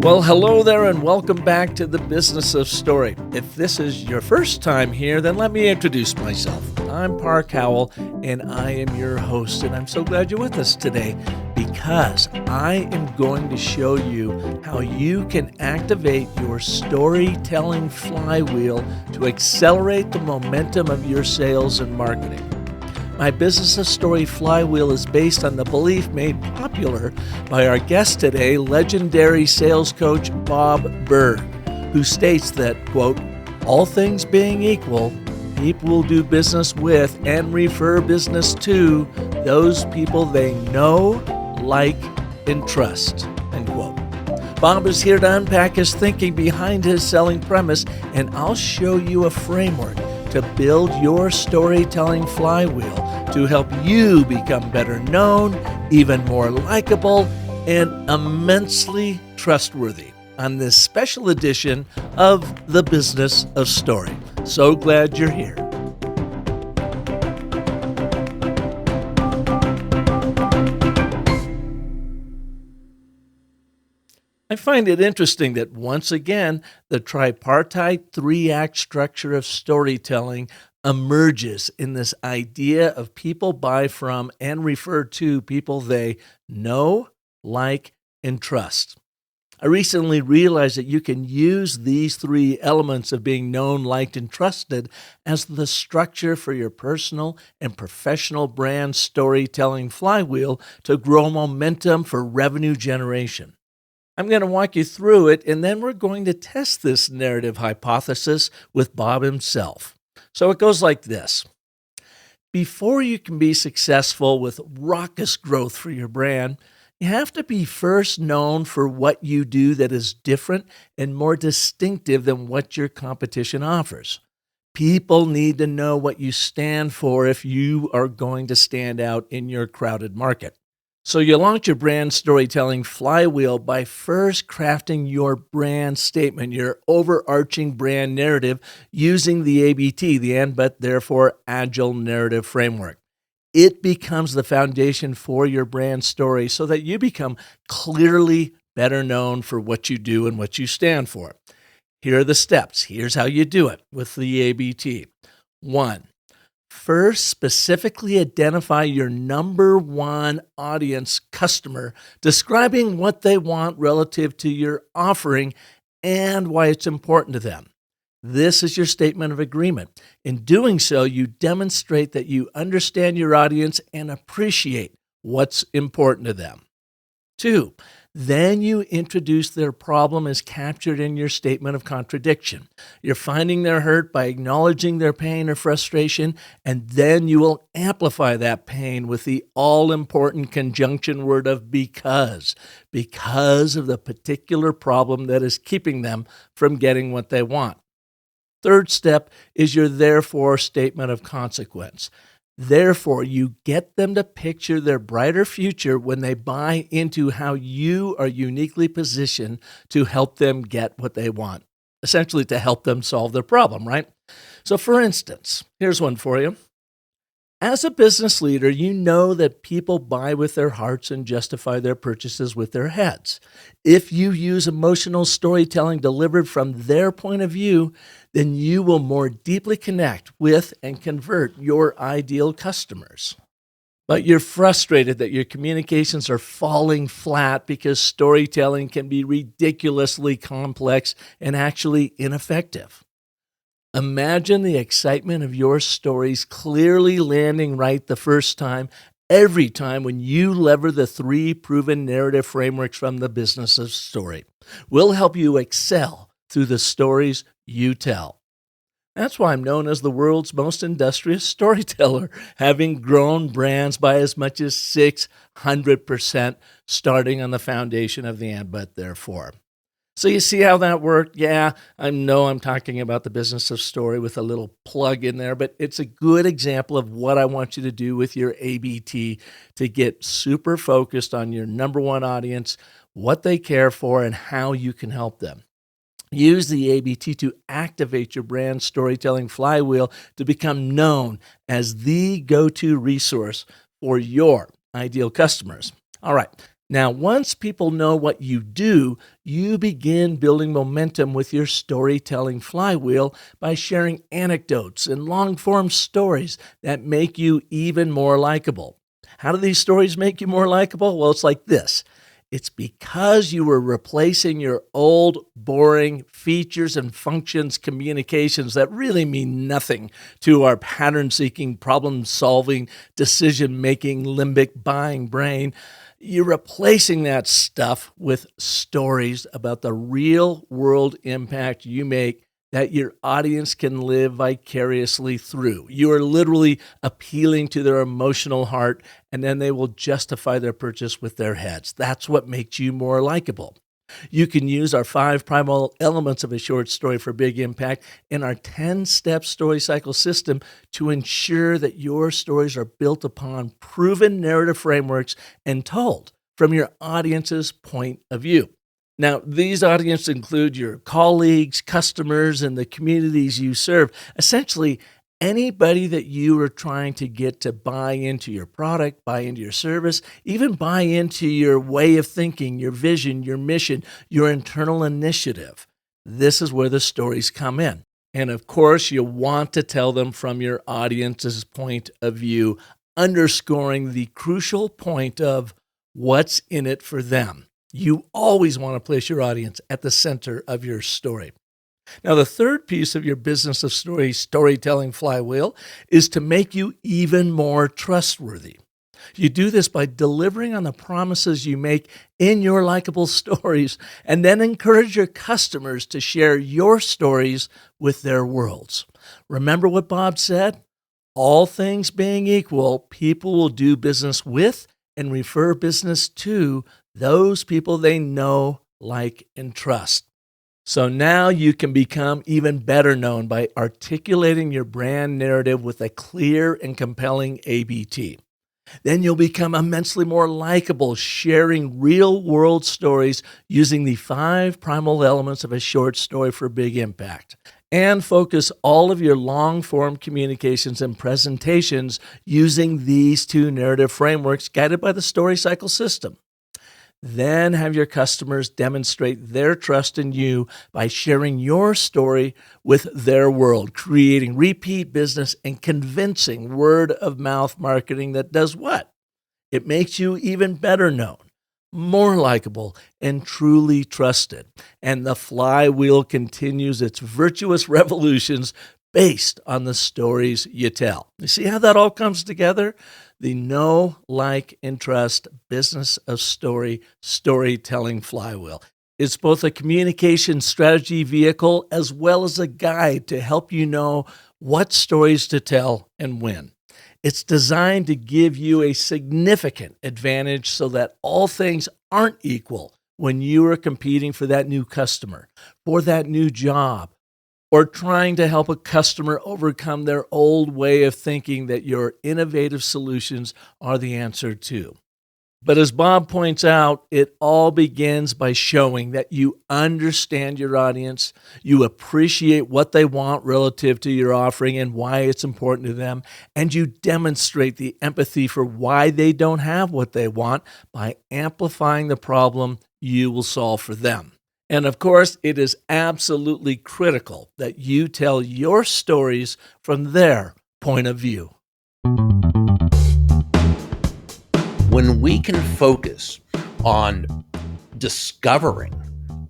Well, hello there and welcome back to the Business of Story. If this is your first time here, then let me introduce myself. I'm Park Howell and I am your host, and I'm so glad you're with us today because I am going to show you how you can activate your storytelling flywheel to accelerate the momentum of your sales and marketing. My Business of Story flywheel is based on the belief made popular by our guest today, legendary sales coach Bob Burg, who states that, quote, all things being equal, people will do business with and refer business to those people they know, like, and trust, end quote. Bob is here to unpack his thinking behind his selling premise, and I'll show you a framework to build your storytelling flywheel to help you become better known, even more likable, and immensely trustworthy on this special edition of the Business of Story. So glad you're here. I find it interesting that once again, the tripartite three-act structure of storytelling emerges in this idea of people buy from and refer to people they know, like, and trust. I recently realized that you can use these three elements of being known, liked, and trusted as the structure for your personal and professional brand storytelling flywheel to grow momentum for revenue generation. I'm going to walk you through it, and then we're going to test this narrative hypothesis with Bob himself. So it goes like this. Before you can be successful with raucous growth for your brand, you have to be first known for what you do that is different and more distinctive than what your competition offers. People need to know what you stand for if you are going to stand out in your crowded market. So you launch your brand storytelling flywheel by first crafting your brand statement, your overarching brand narrative using the ABT, the and, but, therefore, Agile narrative framework. It becomes the foundation for your brand story so that you become clearly better known for what you do and what you stand for. Here are the steps. Here's how you do it with the ABT. 1. First, specifically identify your number one audience customer, describing what they want relative to your offering and why it's important to them. This is your statement of agreement. In doing so, you demonstrate that you understand your audience and appreciate what's important to them. 2, then you introduce their problem as captured in your statement of contradiction. You're finding their hurt by acknowledging their pain or frustration, and then you will amplify that pain with the all-important conjunction word of because of the particular problem that is keeping them from getting what they want. 3rd step is your therefore statement of consequence. Therefore, you get them to picture their brighter future when they buy into how you are uniquely positioned to help them get what they want, essentially to help them solve their problem, right? So for instance, here's one for you. As a business leader, you know that people buy with their hearts and justify their purchases with their heads. If you use emotional storytelling delivered from their point of view, then you will more deeply connect with and convert your ideal customers. But you're frustrated that your communications are falling flat because storytelling can be ridiculously complex and actually ineffective. Imagine the excitement of your stories clearly landing right the first time, every time when you lever the 3 proven narrative frameworks from the Business of Story. We'll help you excel through the stories you tell. That's why I'm known as the world's most industrious storyteller, having grown brands by as much as 600%, starting on the foundation of the and, but, therefore. So you see how that worked? Yeah, I know I'm talking about the Business of Story with a little plug in there, but it's a good example of what I want you to do with your ABT to get super focused on your number one audience, what they care for, and how you can help them. Use the ABT to activate your brand storytelling flywheel to become known as the go-to resource for your ideal customers. All right, Now, once people know what you do, you begin building momentum with your storytelling flywheel by sharing anecdotes and long form stories that make you even more likable. How do these stories make you more likable? Well, it's like this. It's because you were replacing your old, boring features and functions communications that really mean nothing to our pattern seeking, problem solving, decision making, limbic buying brain. You're replacing that stuff with stories about the real world impact you make that your audience can live vicariously through. You are literally appealing to their emotional heart, and then they will justify their purchase with their heads. That's what makes you more likable. You can use our 5 primal elements of a short story for big impact in our 10-step story cycle system to ensure that your stories are built upon proven narrative frameworks and told from your audience's point of view. Now, these audiences include your colleagues, customers, and the communities you serve. Essentially, anybody that you are trying to get to buy into your product, buy into your service, even buy into your way of thinking, your vision, your mission, your internal initiative. This is where the stories come in. And of course, you want to tell them from your audience's point of view, underscoring the crucial point of what's in it for them. You always want to place your audience at the center of your story. Now, the third piece of your business of storytelling flywheel is to make you even more trustworthy. You do this by delivering on the promises you make in your likable stories and then encourage your customers to share your stories with their worlds. Remember what Bob said? All things being equal, people will do business with and refer business to those people they know, like, and trust. So now you can become even better known by articulating your brand narrative with a clear and compelling ABT. Then you'll become immensely more likable, sharing real-world stories using the 5 primal elements of a short story for big impact. And focus all of your long-form communications and presentations using these 2 narrative frameworks guided by the story cycle system. Then have your customers demonstrate their trust in you by sharing your story with their world, creating repeat business and convincing word-of-mouth marketing that does what? It makes you even better known, more likable, and truly trusted. And the flywheel continues its virtuous revolutions based on the stories you tell. You see how that all comes together? The know, like, and trust business of storytelling flywheel. It's both a communication strategy vehicle as well as a guide to help you know what stories to tell and when. It's designed to give you a significant advantage so that all things aren't equal when you are competing for that new customer, for that new job, or trying to help a customer overcome their old way of thinking that your innovative solutions are the answer to. But as Bob points out, it all begins by showing that you understand your audience, you appreciate what they want relative to your offering and why it's important to them, and you demonstrate the empathy for why they don't have what they want by amplifying the problem you will solve for them. And of course, it is absolutely critical that you tell your stories from their point of view. When we can focus on discovering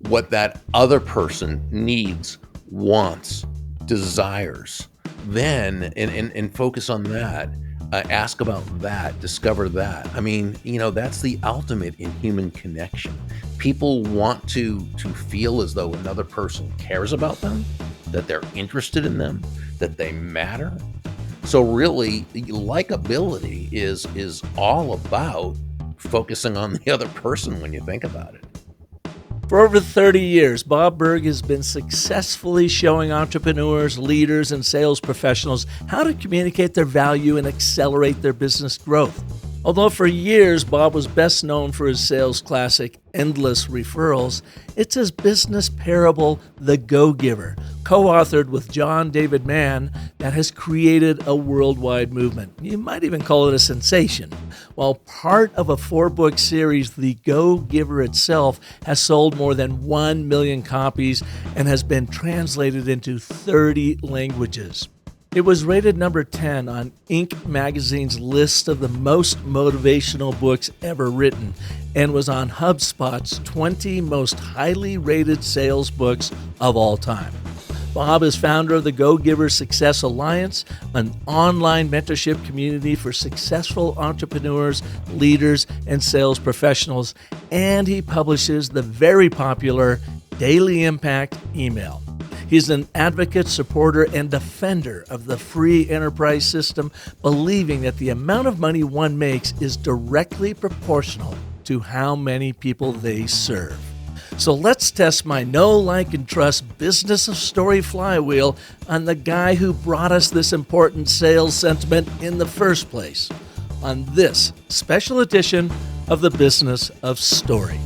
what that other person needs, wants, desires, then and focus on that, ask about that, discover that. I mean, that's the ultimate in human connection. People want to feel as though another person cares about them, that they're interested in them, that they matter. So really, likability is all about focusing on the other person when you think about it. For over 30 years, Bob Burg has been successfully showing entrepreneurs, leaders, and sales professionals how to communicate their value and accelerate their business growth. Although for years Bob was best known for his sales classic Endless Referrals, it's his business parable The Go-Giver, co-authored with John David Mann, that has created a worldwide movement. You might even call it a sensation. While part of a 4-book series, The Go-Giver itself has sold more than 1 million copies and has been translated into 30 languages. It was rated number 10 on Inc. magazine's list of the most motivational books ever written and was on HubSpot's 20 most highly rated sales books of all time. Bob is founder of the Go-Giver Success Alliance, an online mentorship community for successful entrepreneurs, leaders, and sales professionals, and he publishes the very popular Daily Impact email. He's an advocate, supporter, and defender of the free enterprise system, believing that the amount of money one makes is directly proportional to how many people they serve. So let's test my know, like, and trust business of story flywheel on the guy who brought us this important sales sentiment in the first place, on this special edition of the Business of Story.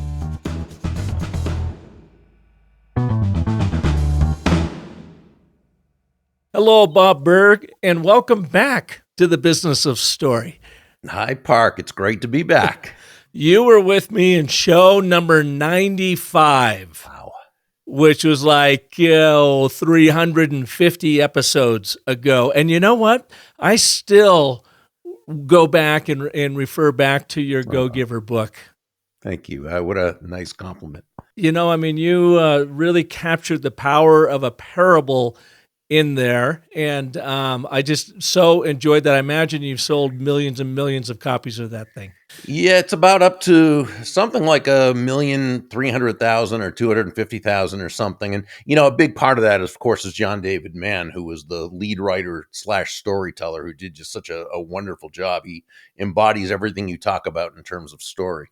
Hello, Bob Burg, and welcome back to the Business of Story. Hi, Park. It's great to be back. You were with me in show number 95, Wow. which was like 350 episodes ago. And you know what? I still go back and refer back to your Go-Giver book. Thank you. What a nice compliment. You know, I mean, you really captured the power of a parable in there, and I just so enjoyed that. I imagine you've sold millions and millions of copies of that thing. Yeah, it's about up to something like 1,300,000 or 250,000 or something. And, a big part of that, of course, is John David Mann, who was the lead writer / storyteller who did just such a wonderful job. He embodies everything you talk about in terms of story.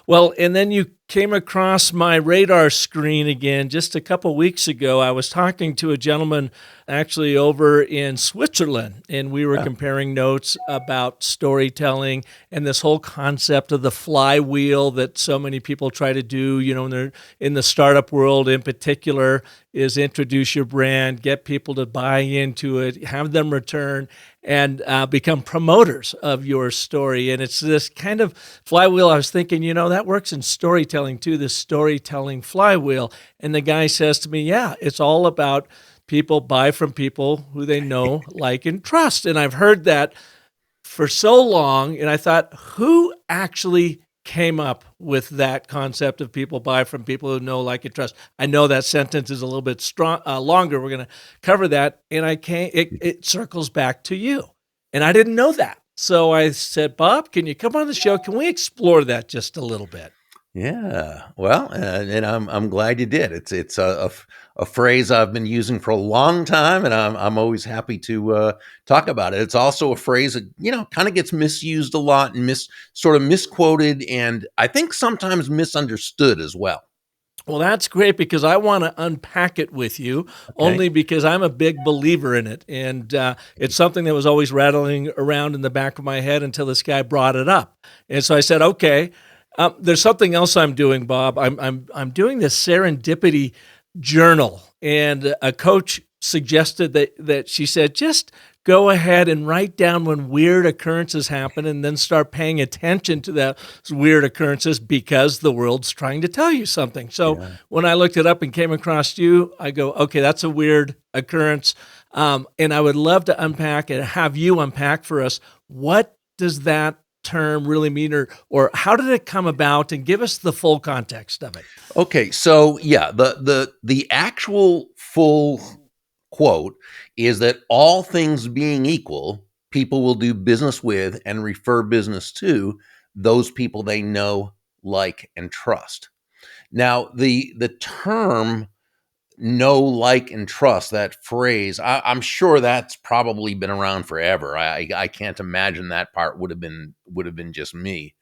Well, and then you came across my radar screen again just a couple weeks ago. I was talking to a gentleman actually over in Switzerland, and we were comparing notes about storytelling and this whole concept of the flywheel that so many people try to do, in the startup world in particular, is introduce your brand, get people to buy into it, have them return, and become promoters of your story. And it's this kind of flywheel. I was thinking, that works in storytelling too, this storytelling flywheel. And the guy says to me, yeah, it's all about people buy from people who they know, like, and trust. And I've heard that for so long. And I thought, who actually came up with that concept of people buy from people who know, like, and trust? I know that sentence is a little bit longer. We're going to cover that. And it circles back to you. And I didn't know that. So I said, Bob, can you come on the show? Can we explore that just a little bit? Yeah, well, and I'm glad you did. It's a phrase I've been using for a long time, and I'm always happy to talk about it. It's also a phrase that kind of gets misused a lot and sort of misquoted, and I think sometimes misunderstood as well. Well, that's great, because I want to unpack it with you, only because I'm a big believer in it. And it's something that was always rattling around in the back of my head until this guy brought it up. And so I said, okay, there's something else I'm doing, Bob. I'm doing this serendipity journal. And a coach suggested that she said, just go ahead and write down when weird occurrences happen and then start paying attention to those weird occurrences, because the world's trying to tell you something. So when I looked it up and came across you, I go, okay, that's a weird occurrence. And I would love to unpack and have you unpack for us, what does that term really mean, or how did it come about, and give us the full context of it. Okay, so yeah, the actual full quote is that all things being equal, people will do business with and refer business to those people they know, like, and trust. Now, the term know, like, and trust, that phrase, I'm sure that's probably been around forever. I can't imagine that part would have been just me.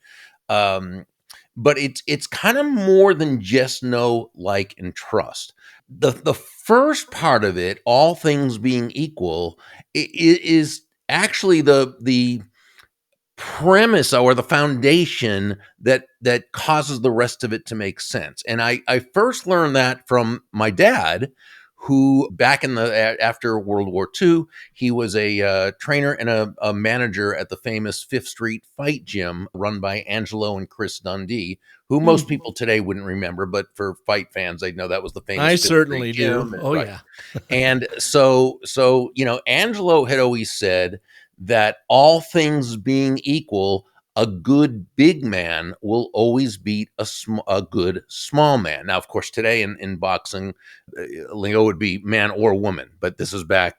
But it's kind of more than just know, like, and trust. The first part of it, all things being equal, is actually the premise or the foundation that causes the rest of it to make sense. And I first learned that from my dad, who back in the after World War II, he was a trainer and a manager at the famous Fifth Street Fight Gym run by Angelo and Chris Dundee, who most Hmm. people today wouldn't remember, but for fight fans, they'd know that was the famous I Fifth Street certainly do. Gym, Oh, right? yeah. And so Angelo had always said that all things being equal, a good big man will always beat a good small man. Now, of course, today in boxing, lingo would be man or woman, but this is back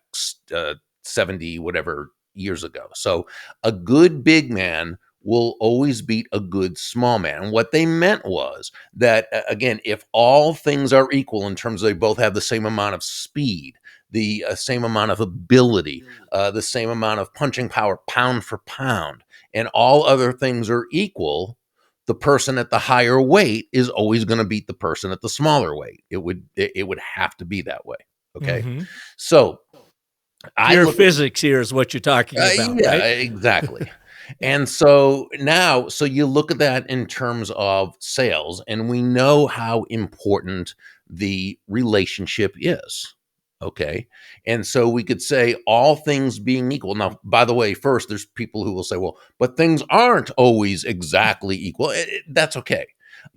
70 whatever years ago. So a good big man will always beat a good small man. And what they meant was that, again, if all things are equal in terms of they both have the same amount of speed, the same amount of ability, the same amount of punching power, pound for pound, and all other things are equal, the person at the higher weight is always going to beat the person at the smaller weight. It would have to be that way. Okay, Hmm. so I Pure look at physics here is what you're talking about, yeah, right? exactly. And so now, so you look at that in terms of sales, and we know how important the relationship is. Okay. And so we could say all things being equal. Now, by the way, first, there's people who will say, well, but things aren't always exactly equal. That's okay.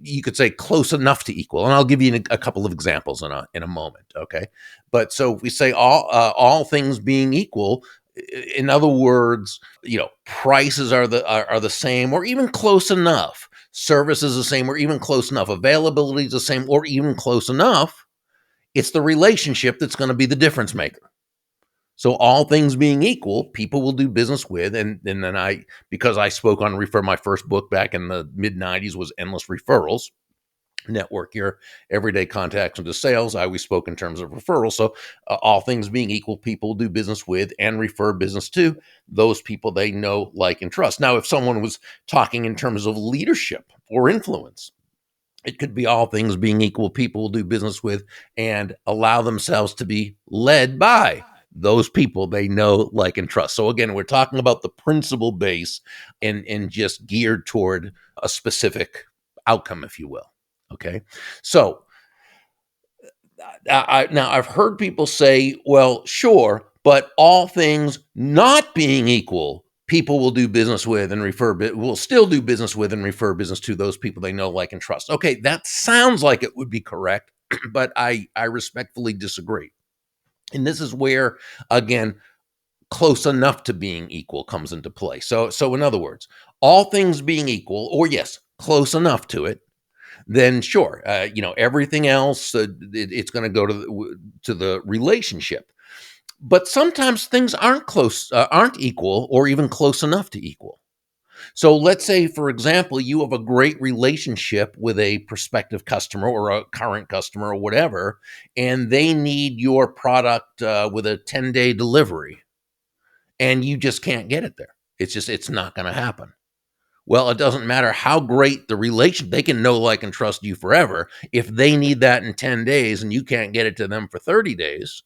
You could say close enough to equal. And I'll give you a couple of examples in a moment. Okay. But so if we say all things being equal, in other words, prices are the same or even close enough. Service is the same or even close enough. Availability is the same or even close enough. It's the relationship that's going to be the difference maker. So all things being equal, people will do business with, and then because I spoke on refer, my first book back in the mid '90s was Endless Referrals. Network your everyday contacts into sales. I always spoke in terms of referral. So, all things being equal, people do business with and refer business to those people they know, like, and trust. Now, if someone was talking in terms of leadership or influence, it could be all things being equal, people will do business with and allow themselves to be led by those people they know, like, and trust. So again, we're talking about the principle base and just geared toward a specific outcome, if you will. Okay. So now I've heard people say, well, sure, but all things not being equal, people will do business with and will still do business with and refer business to those people they know, like, and trust. Okay, that sounds like it would be correct, but I respectfully disagree. And this is where, again, close enough to being equal comes into play. So in other words, all things being equal, or yes, close enough to it, then sure, everything else, it's going to go to the relationship. But sometimes things aren't equal, or even close enough to equal. So let's say, for example, you have a great relationship with a prospective customer or a current customer or whatever, and they need your product with a 10-day delivery, and you just can't get it there. It's not going to happen. Well, it doesn't matter how great the relation, they can know, like, and trust you forever. If they need that in 10 days and you can't get it to them for 30 days,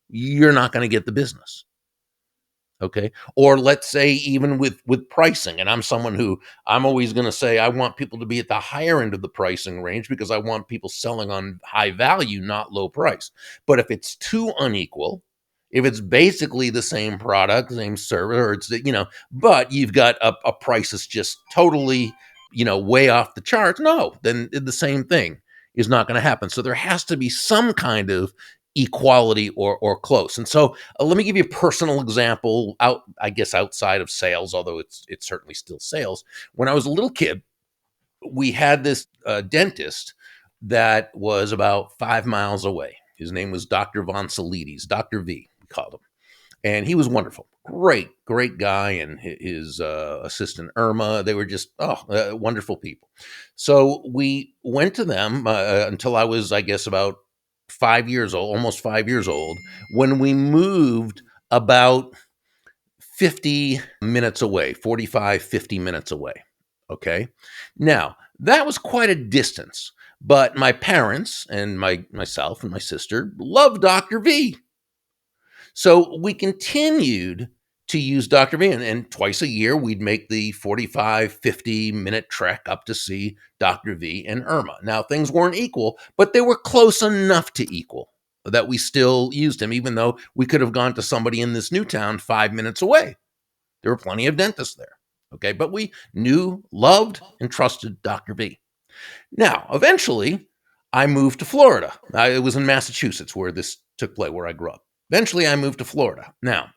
you're not going to get the business. Okay. Or let's say even with pricing, and I'm someone who I'm always going to say I want people to be at the higher end of the pricing range because I want people selling on high value, not low price. But if it's too unequal, if it's basically the same product, same service, or but you've got a price that's just totally, way off the charts, no, then the same thing is not going to happen. So there has to be some kind of equality or close. And so let me give you a personal example I guess outside of sales, although it's certainly still sales. When I was a little kid, we had this dentist that was about 5 miles away. His name was Dr. Von Salides, Dr. V, we called him. And he was wonderful. Great guy. And his assistant, Irma, they were just, wonderful people. So we went to them until I was, I guess, about 5 years old, almost 5 years old, when we moved about 50 minutes away, 45, 50 minutes away. Okay. Now, that was quite a distance, but my parents and myself and my sister loved Dr. V. So we continued to use Dr. V. And twice a year, we'd make the 45, 50-minute trek up to see Dr. V and Irma. Now, things weren't equal, but they were close enough to equal that we still used him, even though we could have gone to somebody in this new town 5 minutes away. There were plenty of dentists there. Okay, but we knew, loved, and trusted Dr. V. Now, eventually, I moved to Florida. It was in Massachusetts where this took place, where I grew up. Eventually, I moved to Florida. Now,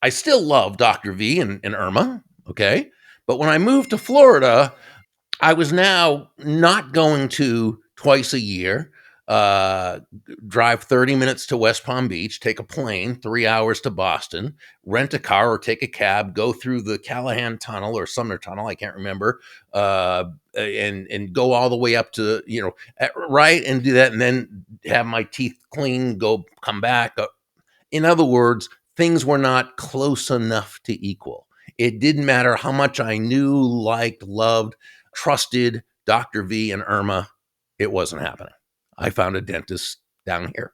I still love Dr. V and Irma, okay? But when I moved to Florida, I was now not going to twice a year, drive 30 minutes to West Palm Beach, take a plane, 3 hours to Boston, rent a car or take a cab, go through the Callahan Tunnel or Sumner Tunnel, I can't remember, and go all the way up to, right, and do that, and then have my teeth clean, come back. In other words, things were not close enough to equal. It didn't matter how much I knew, liked, loved, trusted Dr. V and Irma. It wasn't happening. I found a dentist down here.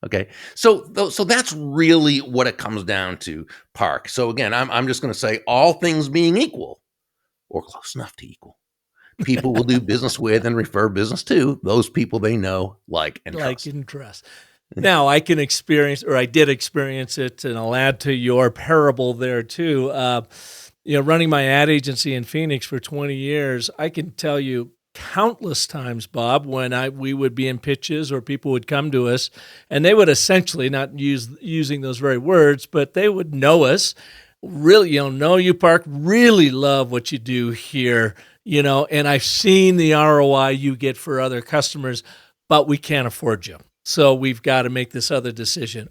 Okay. So that's really what it comes down to, Park. So again, I'm just going to say, all things being equal or close enough to equal, people will do business with and refer business to those people they know, like, and trust. Like and trust. Now, I can experience, or I did experience it, and I'll add to your parable there too. Running my ad agency in Phoenix for 20 years, I can tell you countless times, Bob, when we would be in pitches or people would come to us, and they would essentially not using those very words, but they would know us, really, know you, Park, really love what you do here, and I've seen the ROI you get for other customers, but we can't afford you. So we've got to make this other decision.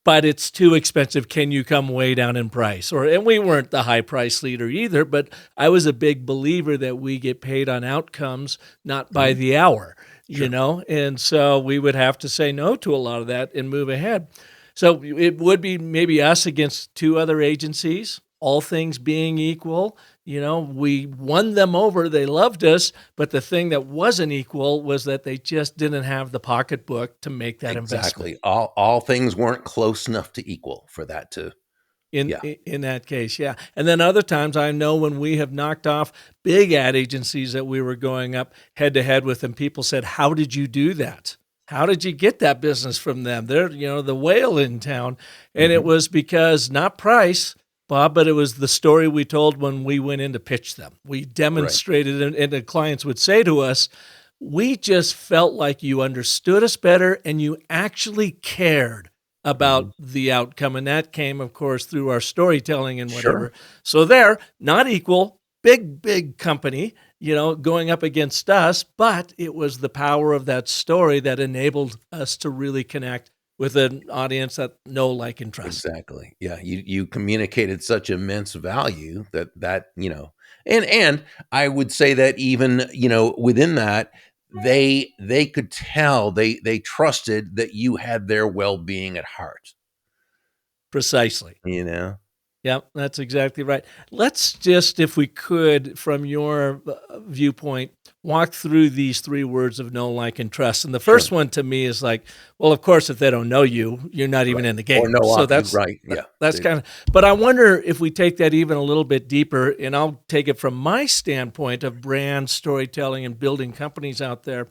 But it's too expensive. Can you come way down in price? And we weren't the high price leader either, but I was a big believer that we get paid on outcomes, not by the hour, Sure. And so we would have to say no to a lot of that and move ahead. So it would be maybe us against two other agencies, all things being equal. We won them over. They loved us. But the thing that wasn't equal was that they just didn't have the pocketbook to make that investment. Exactly. All things weren't close enough to equal for that to, In yeah. in that case, yeah. And then other times I know when we have knocked off big ad agencies that we were going up head to head with, and people said, "How did you do that? How did you get that business from them? They're, the whale in town." And it Mhm. was because not price, Bob, but it was the story we told when we went in to pitch them. We Right. demonstrated, and the clients would say to us, "We just felt like you understood us better and you actually cared Mhm. about the outcome." And that came, of course, through our storytelling and Sure. whatever. So they're not equal, big company, going up against us, but it was the power of that story that enabled us to really connect with an audience that know, like, and trust. Exactly. Yeah, you communicated such immense value that and I would say that even, within that, they could tell, they trusted that you had their well-being at heart, Precisely. you know? Yep, that's exactly right. Let's just, if we could, from your viewpoint, walk through these three words of know, like, and trust. And the first Sure. one to me is like, well, of course, if they don't know you, you're not even Right. in the Or game. no So option, that's right, yeah. that's kind of. But I wonder if we take that even a little bit deeper, and I'll take it from my standpoint of brand storytelling and building companies out there.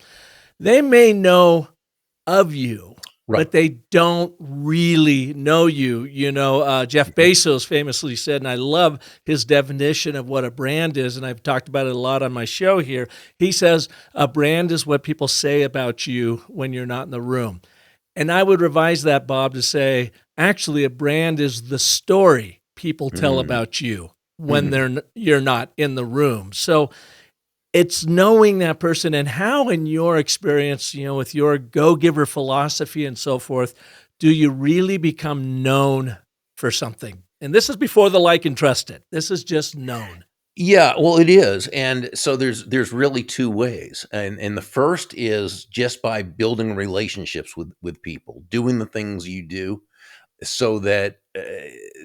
They may know of you, Right. but they don't really know you. Jeff Mhm. Bezos famously said, and I love his definition of what a brand is, and I've talked about it a lot on my show here. He says, a brand is what people say about you when you're not in the room. And I would revise that, Bob, to say, actually, a brand is the story people tell Mm. about you when Mhm. you're not in the room. So it's knowing that person, and how, in your experience, with your go-giver philosophy and so forth, do you really become known for something? And this is before the like and trust it. This is just known. Yeah, well, it is, and so there's really 2 ways, and the first is just by building relationships with people, doing the things you do so that,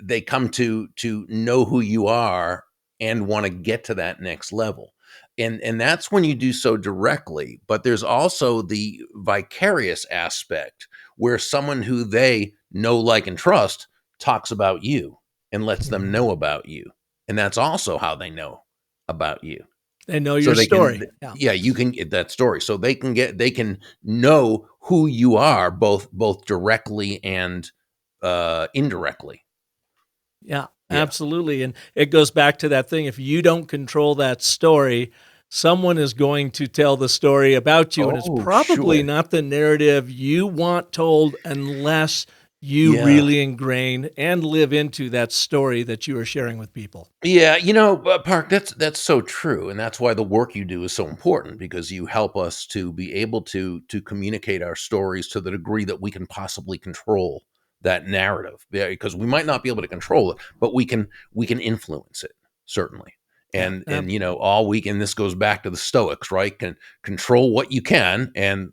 they come to know who you are and wanna get to that next level, and that's when you do so directly, but there's also the vicarious aspect where someone who they know, like, and trust talks about you and lets them Mhm. know about you. And that's also how they know about you. They know So your they can, story. Yeah. yeah, you can get that story. So they can know who you are both directly and indirectly. Yeah, Yeah. absolutely. And it goes back to that thing. If you don't control that story, someone is going to tell the story about you. And it's Oh, probably sure. not the narrative you want told unless you Yeah. really ingrain and live into that story that you are sharing with people. Yeah, Park, that's so true, and that's why the work you do is so important because you help us to be able to communicate our stories to the degree that we can possibly control that narrative. Yeah, because we might not be able to control it, but we can influence it certainly. Yeah. And all week, and this goes back to the Stoics, right? Can control what you can, and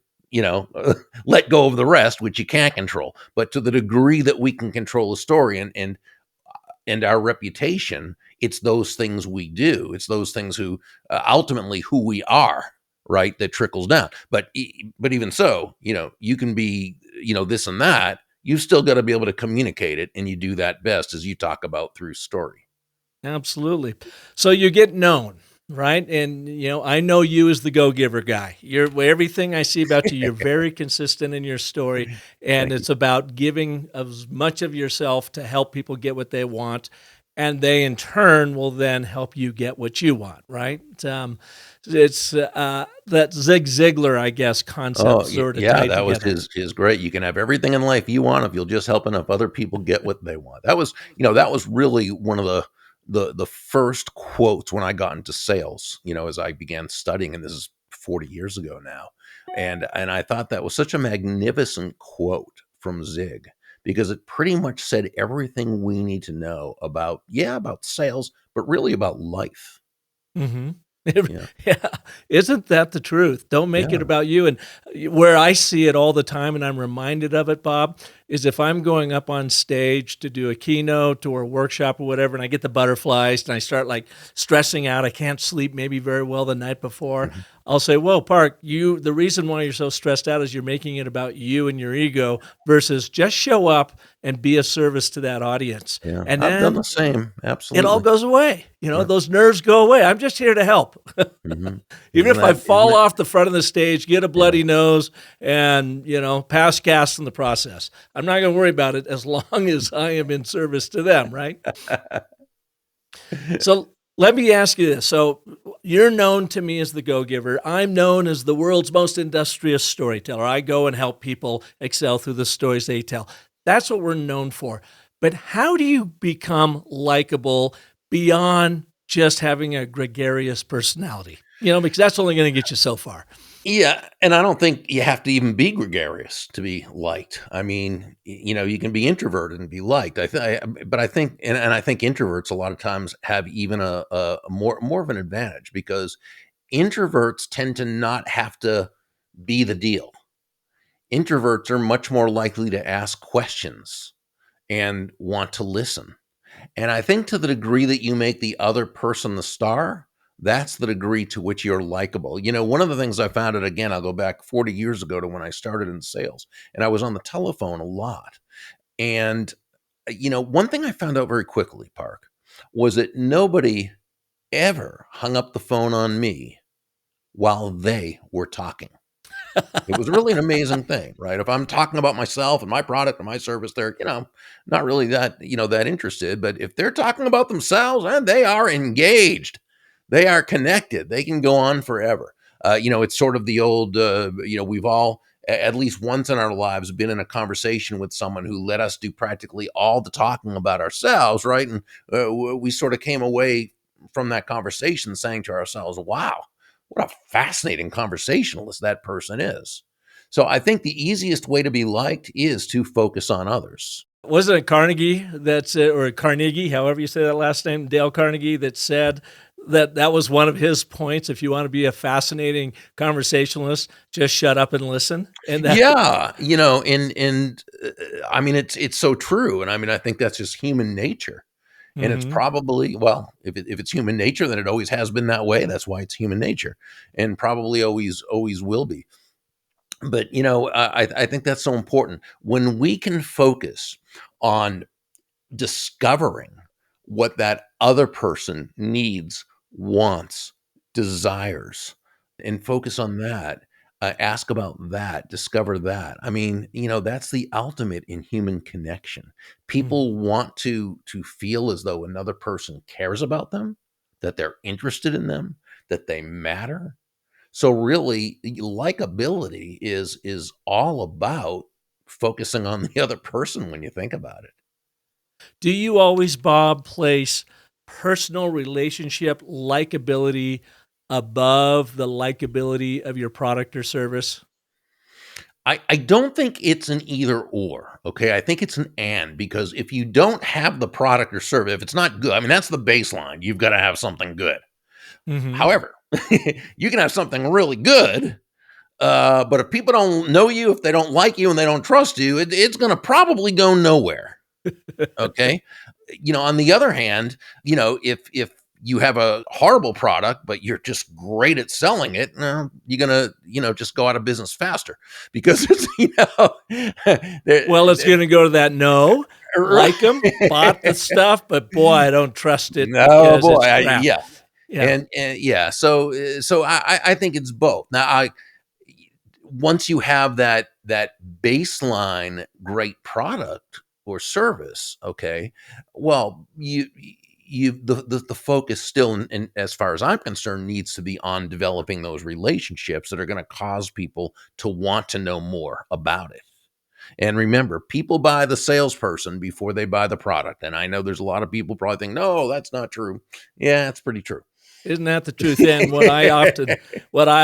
let go of the rest, which you can't control. But to the degree that we can control the story and our reputation, it's those things we do, it's those things who ultimately who we are, right, that trickles down. But even so, you can be this and that, you've still got to be able to communicate it, and you do that best, as you talk about, through story. Absolutely. So you get known, right? And I know you as the go-giver guy. You're everything I see about you, you're very consistent in your story, and Thank you. it's about giving as much of yourself to help people get what they want, and they in turn will then help you get what you want, right? It's that Zig Ziglar, I guess, concept Oh, sort of yeah, tied that was together. his great, "You can have everything in life you want if you'll just help enough other people get what they want." That was really one of the first quotes when I got into sales, as I began studying, and this is 40 years ago now. And I thought that was such a magnificent quote from Zig because it pretty much said everything we need to know about sales, but really about life. Mhm. Yeah. Yeah, isn't that the truth? Don't make it Yeah. about you, and where I see it all the time, and I'm reminded of it, Bob, is if I'm going up on stage to do a keynote or a workshop or whatever, and I get the butterflies and I start, like, stressing out, I can't sleep maybe very well the night before, Mhm. I'll say, "Whoa, Park, the reason why you're so stressed out is you're making it about you and your ego versus just show up and be a service to that audience." Yeah. And I've done the then same. it all Absolutely. goes away. Yeah. Those nerves go away. I'm just here to help. Mhm. Even Isn't if I that isn't fall that off the front of the stage, get a yeah. bloody nose, and pass gas in the process, I'm not going to worry about it as long as I am in service to them, right? So let me ask you this. So you're known to me as the go-giver. I'm known as the world's most industrious storyteller. I go and help people excel through the stories they tell. That's what we're known for. But how do you become likable beyond just having a gregarious personality? Because that's only going to get you so far. Yeah, and I don't think you have to even be gregarious to be liked. I mean, you can be introverted and be liked. But I think, and I think introverts a lot of times have even a more of an advantage because introverts tend to not have to be the deal. Introverts are much more likely to ask questions and want to listen. And I think to the degree that you make the other person the star, that's the degree to which you're likable. One of the things I found out, again, I'll go back 40 years ago to when I started in sales, and I was on the telephone a lot. And, one thing I found out very quickly, Park, was that nobody ever hung up the phone on me while they were talking. It was really an amazing thing, right? If I'm talking about myself and my product and my service, they're, not really that interested. But if they're talking about themselves, and they are engaged, they are connected, they can go on forever. It's sort of the old, we've all, at least once in our lives, been in a conversation with someone who let us do practically all the talking about ourselves, right? And we sort of came away from that conversation saying to ourselves, wow, what a fascinating conversationalist that person is. So I think the easiest way to be liked is to focus on others. Wasn't it Carnegie or Carnegie, however you say that last name, Dale Carnegie, that said that that was one of his points? If you want to be a fascinating conversationalist, just shut up and listen. And that, Yeah, I mean it's so true, and I mean I think that's just human nature, and it's Mhm. probably, well, if it's human nature, then it always has been that way. That's why it's human nature, and probably always will be. But I think that's so important when we can focus on discovering what that other person needs, wants, desires, and focus on that. Ask about that, discover that. I mean, that's the ultimate in human connection. Mhm. People want to feel as though another person cares about them, that they're interested in them, that they matter. So really, likability is all about focusing on the other person when you think about it. Do you always, Bob, place personal relationship likability above the likability of your product or service? I don't think it's an either or. Okay. I think it's an and, because if you don't have the product or service, if it's not good, I mean, that's the baseline. You've got to have something good. Mhm. However, you can have something really good. But if people don't know you, if they don't like you and they don't trust you, it's going to probably go nowhere. Okay. On the other hand, if you have a horrible product, but you're just great at selling it, you're gonna, just go out of business faster because it's, Well, it's there- gonna go to that, "No, right. like them, bought the stuff, but boy, I don't trust it No, because boy, it's crap." yeah, Yeah. and yeah, so I think it's both. Now, once you have that baseline great product or service, okay, well, the focus still, and as far as I'm concerned, needs to be on developing those relationships that are going to cause people to want to know more about it. And remember, people buy the salesperson before they buy the product. And I know there's a lot of people probably think, no, that's not true. Yeah, it's pretty true. Isn't that the truth? And what I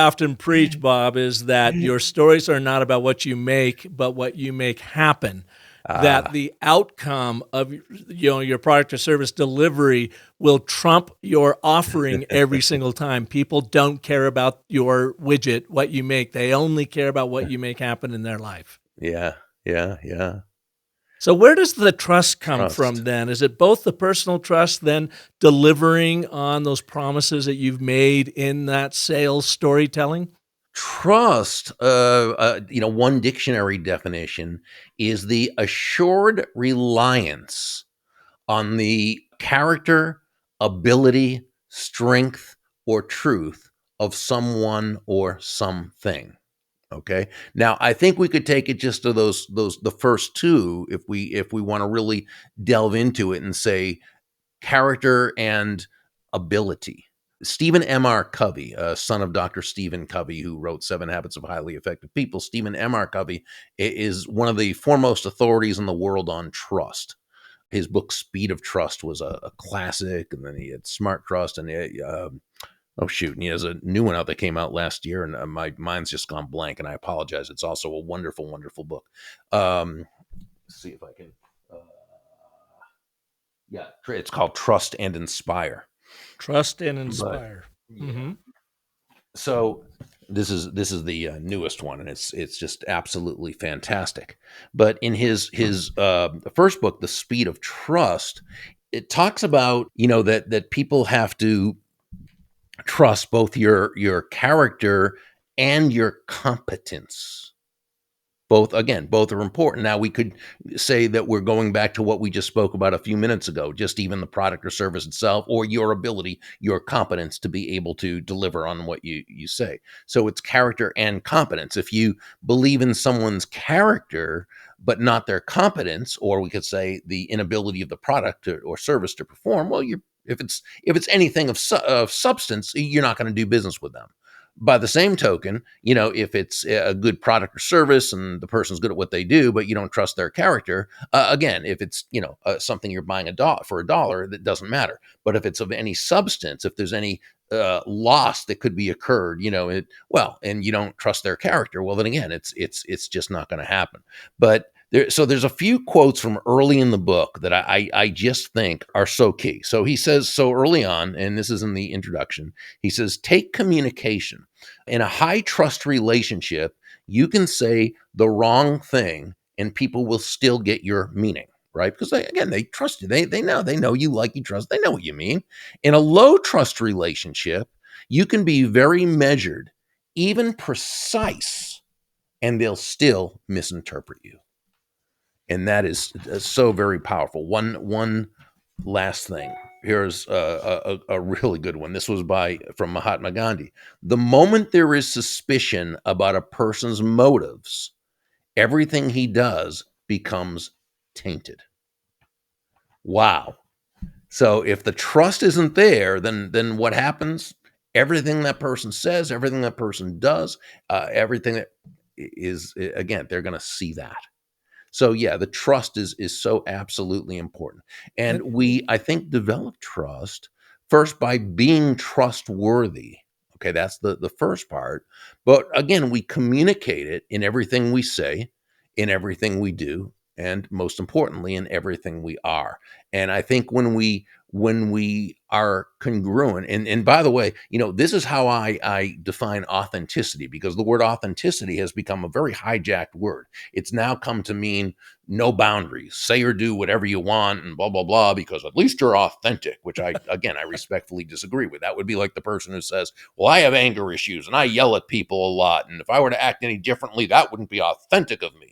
often preach, Bob, is that your stories are not about what you make, but what you make happen. That Ah, the outcome of your product or service delivery will trump your offering every single time. People don't care about your widget, what you make. They only care about what you make happen in their life. yeah, yeah, yeah. So where does the trust come from Trust. then? Is it both the personal trust, then delivering on those promises that you've made in that sales storytelling? Trust, one dictionary definition is the assured reliance on the character, ability, strength, or truth of someone or something. Okay. Now, I think we could take it just to those the first two if we want to really delve into it and say character and ability. Stephen M.R. Covey, son of Dr. Stephen Covey, who wrote Seven Habits of Highly Effective People, Stephen M.R. Covey is one of the foremost authorities in the world on trust. His book Speed of Trust was a classic, and then he had Smart Trust, and oh shoot, and he has a new one out that came out last year, and my mind's just gone blank, and I apologize. It's also a wonderful, wonderful book. Let's see if I can. Uh, yeah, it's called Trust and Inspire. Trust and But inspire. yeah, Hmm. so this is the newest one, and it's just absolutely fantastic. But in his first book, The Speed of Trust, it talks about that people have to trust both your character and your competence. Both are important. Now, we could say that we're going back to what we just spoke about a few minutes ago, just even the product or service itself, or your ability, your competence to be able to deliver on what you say. So it's character and competence. If you believe in someone's character but not their competence, or we could say the inability of the product or service to perform, well, you're if it's anything of substance, you're not going to do business with them. By the same token, if it's a good product or service and the person's good at what they do, but you don't trust their character, again, if it's something you're buying for a dollar, that doesn't matter. But if it's of any substance, if there's any loss that could be occurred, and you don't trust their character, well, then again, it's just not going to happen. But there's a few quotes from early in the book that I just think are so key. So he says so early on, and this is in the introduction. He says, take communication. In a high trust relationship, you can say the wrong thing and people will still get your meaning, right? Because they trust you. They know you, like, you, trust. They know what you mean. In a low trust relationship, you can be very measured, even precise, and they'll still misinterpret you. And that is so very powerful. One last thing. Here's a really good one. This was from Mahatma Gandhi. The moment there is suspicion about a person's motives, everything he does becomes tainted. Wow. So if the trust isn't there, then what happens? Everything that person says, everything that person does, everything that is, again, they're going to see that. So yeah, the trust is so absolutely important. And And we, I think, develop trust first by being trustworthy. Okay, that's the first part. But again, we communicate it in everything we say, in everything we do, and most importantly, in everything we are. And I think when we are congruent, and by the way, this is how I define authenticity, because the word authenticity has become a very hijacked word. It's now come to mean no boundaries, say or do whatever you want, and blah blah blah, because at least you're authentic, which I respectfully disagree with. That would be like the person who says, well, I have anger issues and I yell at people a lot, and if I were to act any differently, that wouldn't be authentic of me.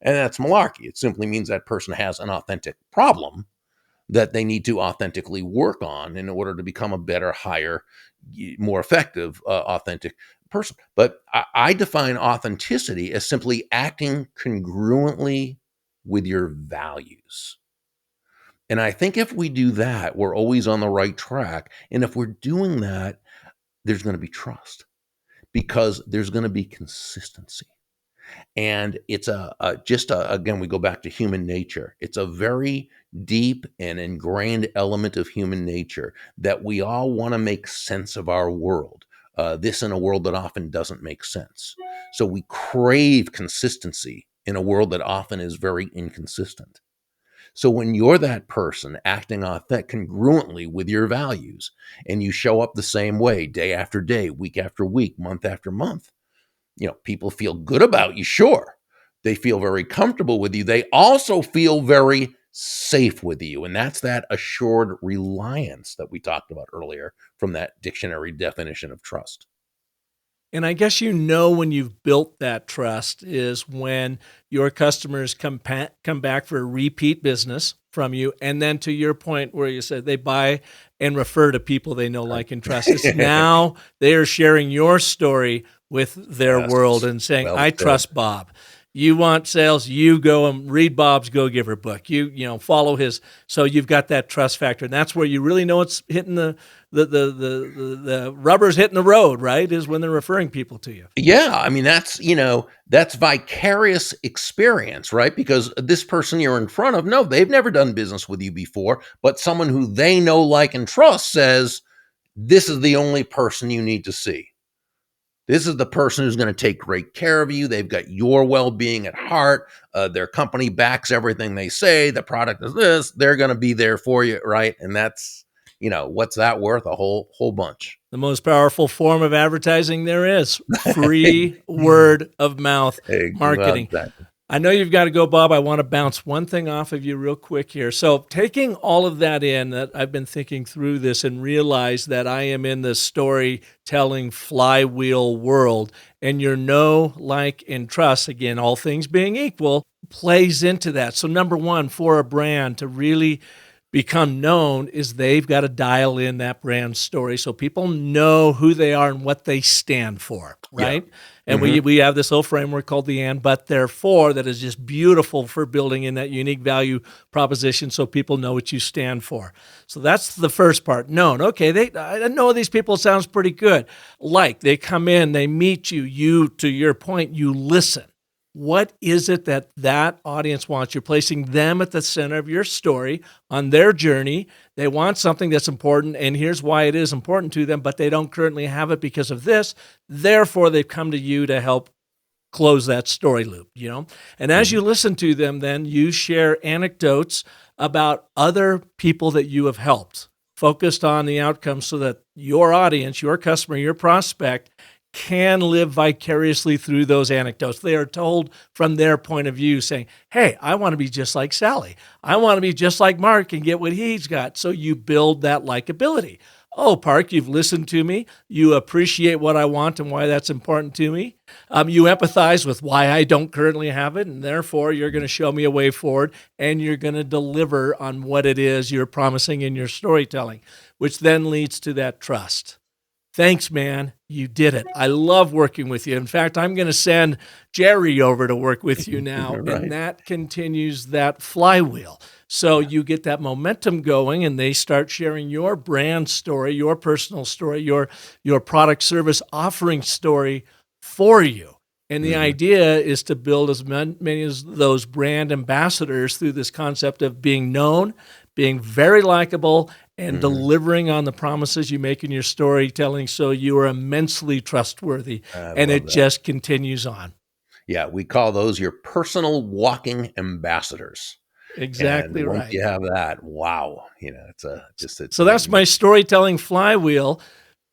And that's malarkey. It simply means that person has an authentic problem that they need to authentically work on in order to become a better, higher, more effective, authentic person. But I define authenticity as simply acting congruently with your values. And I think if we do that, we're always on the right track. And if we're doing that, there's going to be trust, because there's going to be consistency. And it's again, we go back to human nature. It's a very deep and ingrained element of human nature that we all want to make sense of our world. This in a world that often doesn't make sense. So we crave consistency in a world that often is very inconsistent. So when you're that person acting congruently with your values, and you show up the same way day after day, week after week, month after month, people feel good about you, sure. They feel very comfortable with you. They also feel very safe with you. And that's that assured reliance that we talked about earlier from that dictionary definition of trust. And I guess when you've built that trust is when your customers come back for a repeat business from you, and then to your point where you said they buy and refer to people they know, like, and trust. It's now they are sharing your story with their Yes. world and saying, Well I said. trust Bob. You want sales, you go and read Bob's Go-Giver book. You follow his. So you've got that trust factor, and that's where you really know it's hitting the rubber's hitting the road, right? Is when they're referring people to you. Yeah, I mean, that's vicarious experience, right? Because this person you're in front of, no, they've never done business with you before, but someone who they know, like, and trust says, this is the only person you need to see. This is the person who's going to take great care of you. They've got your well-being at heart. Their company backs everything they say. The product is this. They're going to be there for you, right? And that's, what's that worth? A whole bunch. The most powerful form of advertising there is: free word of mouth marketing. Exactly. I know you've got to go, Bob. I want to bounce one thing off of you real quick here. So taking all of that in, that I've been thinking through this and realized that I am in the storytelling flywheel world, and your know, like, and trust, again, all things being equal, plays into that. So number one, for a brand to really become known, is they've got to dial in that brand story so people know who they are and what they stand for, right? Yeah. And we have this little framework called the and, but, therefore, that is just beautiful for building in that unique value proposition so people know what you stand for. So that's the first part. Known. Okay, I know these people, sounds pretty good. Like, they come in, they meet you, to your point, you listen. What is it that audience wants? You're placing them at the center of your story on their journey. They want something that's important, and here's why it is important to them, but they don't currently have it because of this. Therefore, they've come to you to help close that story loop, And as you listen to them, then you share anecdotes about other people that you have helped, focused on the outcomes so that your audience, your customer, your prospect can live vicariously through those anecdotes. They are told from their point of view, saying, hey, I want to be just like Sally. I want to be just like Mark and get what he's got. So you build that likability. Oh, Park, you've listened to me. You appreciate what I want and why that's important to me. You empathize with why I don't currently have it, and therefore you're going to show me a way forward, and you're going to deliver on what it is you're promising in your storytelling, which then leads to that trust. Thanks, man. You did it. I love working with you. In fact, I'm going to send Jerry over to work with you now, Right. and that continues that flywheel. So you get that momentum going, and they start sharing your brand story, your personal story, your product service offering story for you. And the idea is to build as many as those brand ambassadors through this concept of being known, being very likable, and delivering on the promises you make in your storytelling so you are immensely trustworthy. And love it that. just continues on. Yeah, we call those your personal walking ambassadors. Exactly And once right. you have that, wow, it's So that's my storytelling flywheel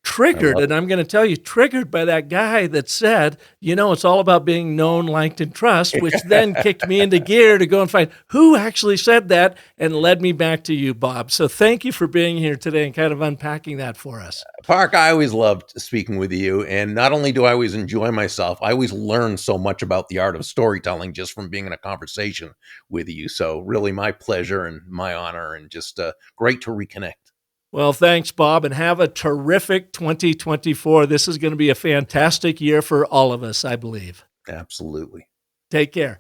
triggered, love and I'm going to tell you, triggered by that guy that said, it's all about being known, liked, and trust, which then kicked me into gear to go and find who actually said that and led me back to you, Bob. So thank you for being here today and kind of unpacking that for us. Park, I always loved speaking with you. And not only do I always enjoy myself, I always learn so much about the art of storytelling just from being in a conversation with you. So really my pleasure and my honor, and just great to reconnect. Well, thanks, Bob, and have a terrific 2024. This is going to be a fantastic year for all of us, I believe. Absolutely. Take care.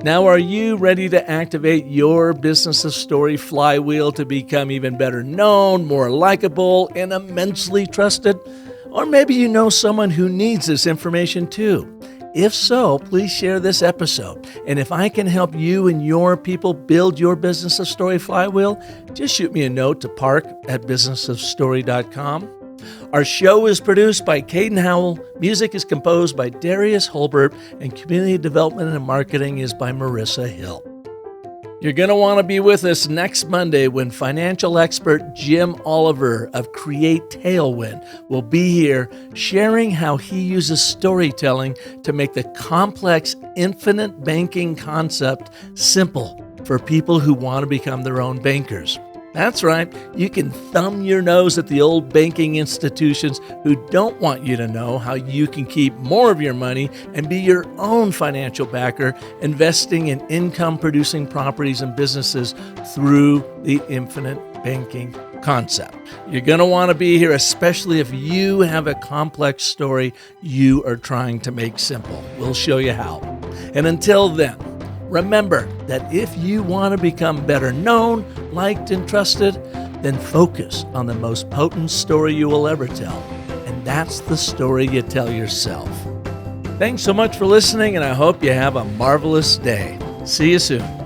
Now, are you ready to activate your business of story flywheel to become even better known, more likable, and immensely trusted? Or maybe you know someone who needs this information too. If so, please share this episode. And if I can help you and your people build your business of story flywheel, just shoot me a note to park@businessofstory.com. Our show is produced by Caden Howell. Music is composed by Darius Holbert, and community development and marketing is by Marissa Hill. You're going to want to be with us next Monday when financial expert Jim Oliver of Create Tailwind will be here sharing how he uses storytelling to make the complex infinite banking concept simple for people who want to become their own bankers. That's right, you can thumb your nose at the old banking institutions who don't want you to know how you can keep more of your money and be your own financial backer, investing in income-producing properties and businesses through the infinite banking concept. You're going to want to be here, especially if you have a complex story you are trying to make simple. We'll show you how. And until then, remember that if you want to become better known, liked, and trusted, then focus on the most potent story you will ever tell. And that's the story you tell yourself. Thanks so much for listening, and I hope you have a marvelous day. See you soon.